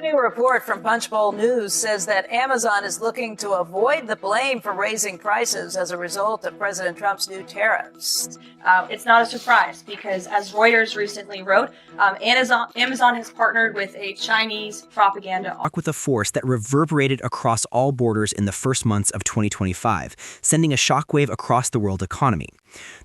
new report from Punchbowl News says that Amazon is looking to avoid the blame for raising prices as a result of President Trump's new tariffs. It's not a surprise because, as Reuters recently wrote, Amazon has partnered with a Chinese propaganda with a force that reverberated across all borders in the first months of 2025, sending a shockwave across the world economy.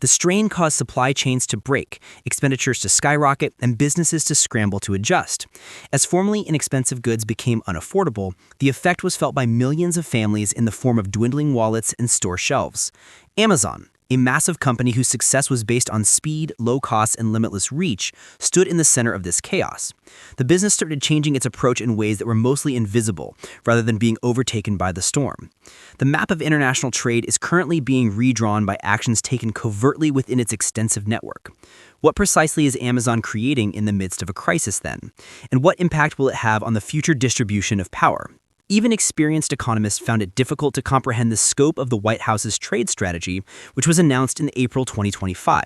The strain caused supply chains to break, expenditures to skyrocket, and businesses to scramble to adjust. As formerly inexpensive goods became unaffordable, the effect was felt by millions of families in the form of dwindling wallets and store shelves. Amazon, a massive company whose success was based on speed, low costs, and limitless reach, stood in the center of this chaos. The business started changing its approach in ways that were mostly invisible, rather than being overtaken by the storm. The map of international trade is currently being redrawn by actions taken covertly within its extensive network. What precisely is Amazon creating in the midst of a crisis then? And what impact will it have on the future distribution of power? Even experienced economists found it difficult to comprehend the scope of the White House's trade strategy, which was announced in April 2025.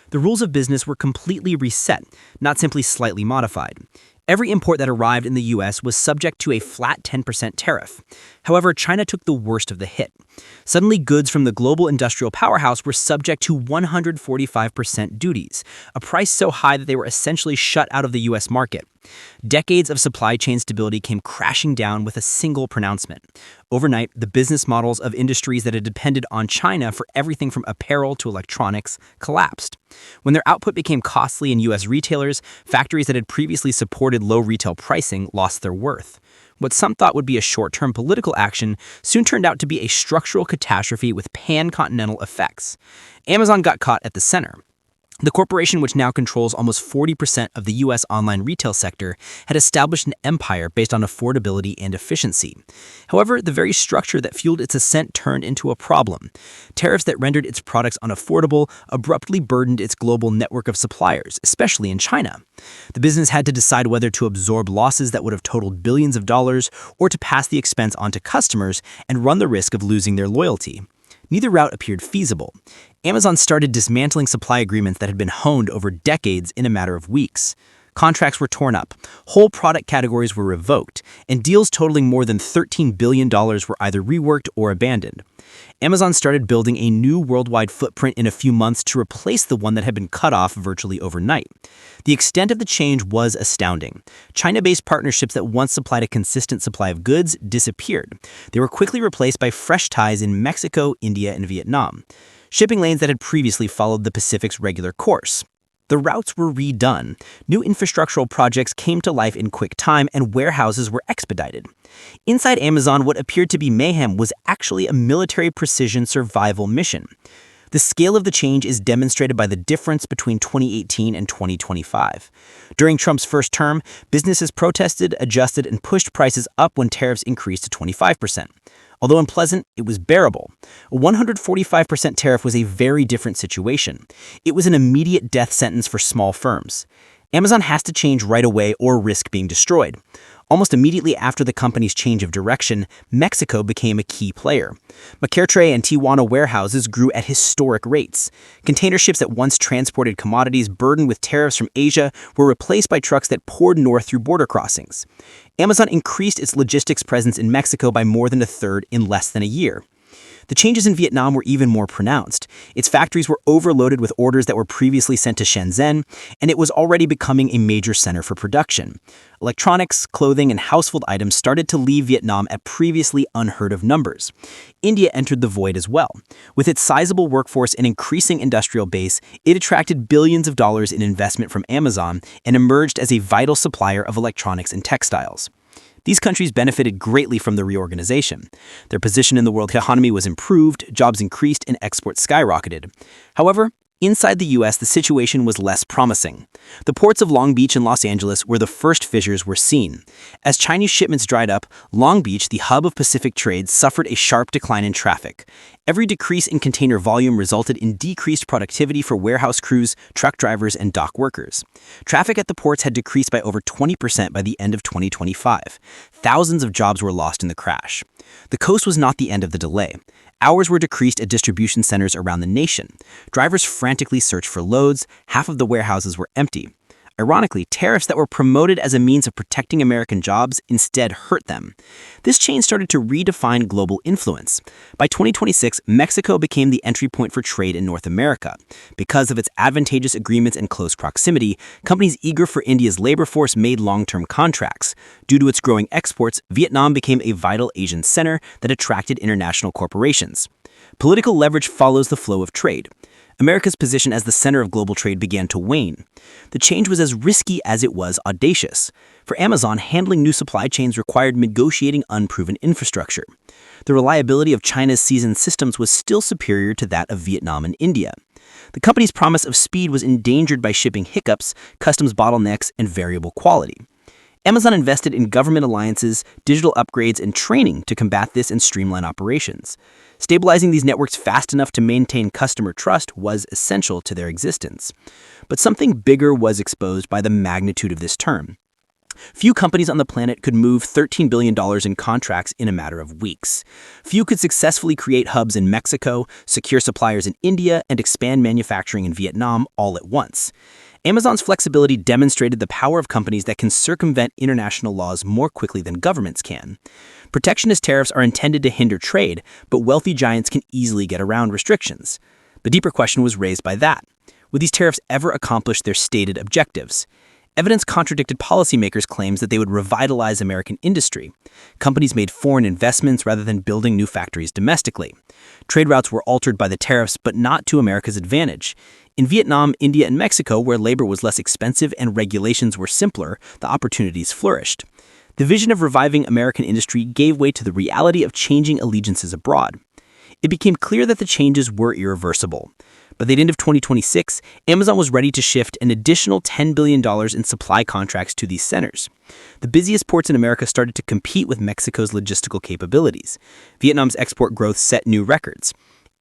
The rules of business were completely reset, not simply slightly modified. Every import that arrived in the U.S. was subject to a flat 10% tariff. However, China took the worst of the hit. Suddenly, goods from the global industrial powerhouse were subject to 145% duties, a price so high that they were essentially shut out of the U.S. market. Decades of supply chain stability came crashing down with a single pronouncement. Overnight, the business models of industries that had depended on China for everything from apparel to electronics collapsed. When their output became costly in U.S. retailers, factories that had previously supported low retail pricing lost their worth. What some thought would be a short-term political action soon turned out to be a structural catastrophe with pan-continental effects. Amazon got caught at the center. The corporation, which now controls almost 40% of the U.S. online retail sector, had established an empire based on affordability and efficiency. However, the very structure that fueled its ascent turned into a problem. Tariffs that rendered its products unaffordable abruptly burdened its global network of suppliers, especially in China. The business had to decide whether to absorb losses that would have totaled billions of dollars or to pass the expense on to customers and run the risk of losing their loyalty. Neither route appeared feasible. Amazon started dismantling supply agreements that had been honed over decades in a matter of weeks. Contracts were torn up, whole product categories were revoked, and deals totaling more than $13 billion were either reworked or abandoned. Amazon started building a new worldwide footprint in a few months to replace the one that had been cut off virtually overnight. The extent of the change was astounding. China-based partnerships that once supplied a consistent supply of goods disappeared. They were quickly replaced by fresh ties in Mexico, India, and Vietnam. Shipping lanes that had previously followed the Pacific's regular course. The routes were redone, new infrastructural projects came to life in quick time, and warehouses were expedited. Inside Amazon, what appeared to be mayhem was actually a military precision survival mission. The scale of the change is demonstrated by the difference between 2018 and 2025. During Trump's first term, businesses protested, adjusted, and pushed prices up when tariffs increased to 25%. Although unpleasant, it was bearable. A 145% tariff was a very different situation. It was an immediate death sentence for small firms. Amazon has to change right away or risk being destroyed. Almost immediately after the company's change of direction, Mexico became a key player. Monterrey and Tijuana warehouses grew at historic rates. Container ships that once transported commodities burdened with tariffs from Asia were replaced by trucks that poured north through border crossings. Amazon increased its logistics presence in Mexico by more than a third in less than a year. The changes in Vietnam were even more pronounced. Its factories were overloaded with orders that were previously sent to Shenzhen, and it was already becoming a major center for production. Electronics, clothing, and household items started to leave Vietnam at previously unheard of numbers. India entered the void as well. With its sizable workforce and increasing industrial base, it attracted billions of dollars in investment from Amazon and emerged as a vital supplier of electronics and textiles. These countries benefited greatly from the reorganization. Their position in the world economy was improved, jobs increased, and exports skyrocketed. However, inside the U.S., the situation was less promising. The ports of Long Beach and Los Angeles were the first fissures were seen. As Chinese shipments dried up, Long Beach, the hub of Pacific trade, suffered a sharp decline in traffic. Every decrease in container volume resulted in decreased productivity for warehouse crews, truck drivers, and dock workers. Traffic at the ports had decreased by over 20% by the end of 2025. Thousands of jobs were lost in the crash. The coast was not the end of the delay. Hours were decreased at distribution centers around the nation. Drivers frantically searched for loads. Half of the warehouses were empty. Ironically, tariffs that were promoted as a means of protecting American jobs instead hurt them. This change started to redefine global influence. By 2026, Mexico became the entry point for trade in North America. Because of its advantageous agreements and close proximity, companies eager for India's labor force made long-term contracts. Due to its growing exports, Vietnam became a vital Asian center that attracted international corporations. Political leverage follows the flow of trade. America's position as the center of global trade began to wane. The change was as risky as it was audacious. For Amazon, handling new supply chains required negotiating unproven infrastructure. The reliability of China's seasoned systems was still superior to that of Vietnam and India. The company's promise of speed was endangered by shipping hiccups, customs bottlenecks, and variable quality. Amazon invested in government alliances, digital upgrades, and training to combat this and streamline operations. Stabilizing these networks fast enough to maintain customer trust was essential to their existence. But something bigger was exposed by the magnitude of this turn. Few companies on the planet could move $13 billion in contracts in a matter of weeks. Few could successfully create hubs in Mexico, secure suppliers in India, and expand manufacturing in Vietnam all at once. Amazon's flexibility demonstrated the power of companies that can circumvent international laws more quickly than governments can. Protectionist tariffs are intended to hinder trade, but wealthy giants can easily get around restrictions. The deeper question was raised by that. Would these tariffs ever accomplish their stated objectives? Evidence contradicted policymakers' claims that they would revitalize American industry. Companies made foreign investments rather than building new factories domestically. Trade routes were altered by the tariffs, but not to America's advantage. In Vietnam, India, and Mexico, where labor was less expensive and regulations were simpler, the opportunities flourished. The vision of reviving American industry gave way to the reality of changing allegiances abroad. It became clear that the changes were irreversible. By the end of 2026, Amazon was ready to shift an additional $10 billion in supply contracts to these centers. The busiest ports in America started to compete with Mexico's logistical capabilities. Vietnam's export growth set new records.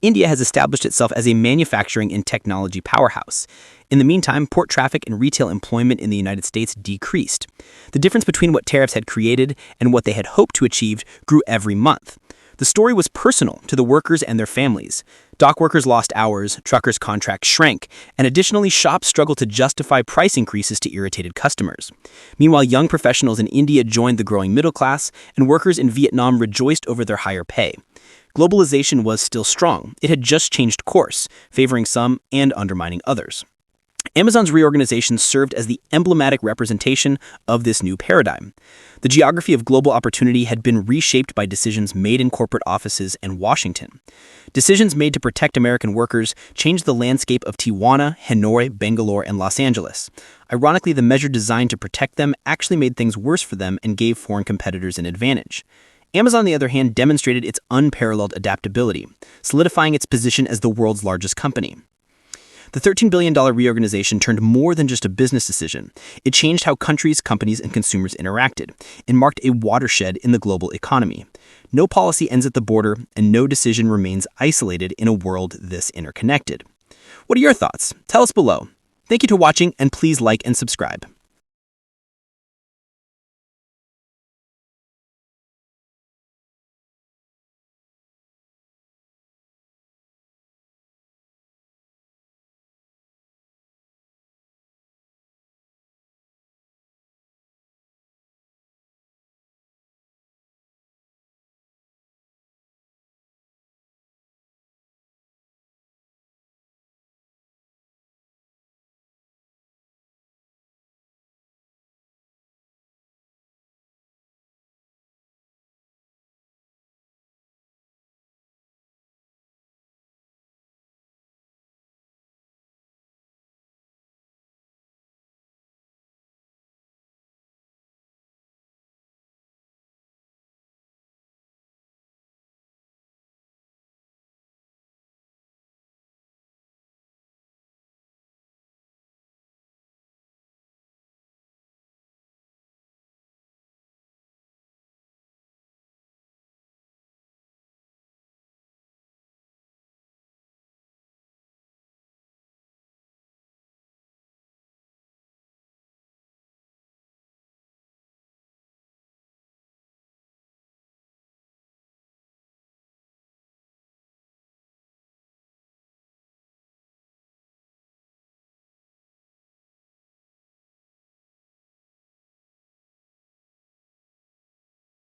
India has established itself as a manufacturing and technology powerhouse. In the meantime, port traffic and retail employment in the United States decreased. The difference between what tariffs had created and what they had hoped to achieve grew every month. The story was personal to the workers and their families. Dock workers lost hours, truckers' contracts shrank, and additionally, shops struggled to justify price increases to irritated customers. Meanwhile, young professionals in India joined the growing middle class, and workers in Vietnam rejoiced over their higher pay. Globalization was still strong. It had just changed course, favoring some and undermining others. Amazon's reorganization served as the emblematic representation of this new paradigm. The geography of global opportunity had been reshaped by decisions made in corporate offices and Washington. Decisions made to protect American workers changed the landscape of Tijuana, Hanoi, Bangalore, and Los Angeles. Ironically, the measure designed to protect them actually made things worse for them and gave foreign competitors an advantage. Amazon, on the other hand, demonstrated its unparalleled adaptability, solidifying its position as the world's largest company. The $13 billion reorganization turned more than just a business decision. It changed how countries, companies, and consumers interacted, and marked a watershed in the global economy. No policy ends at the border, and no decision remains isolated in a world this interconnected. What are your thoughts? Tell us below. Thank you for watching, and please like and subscribe.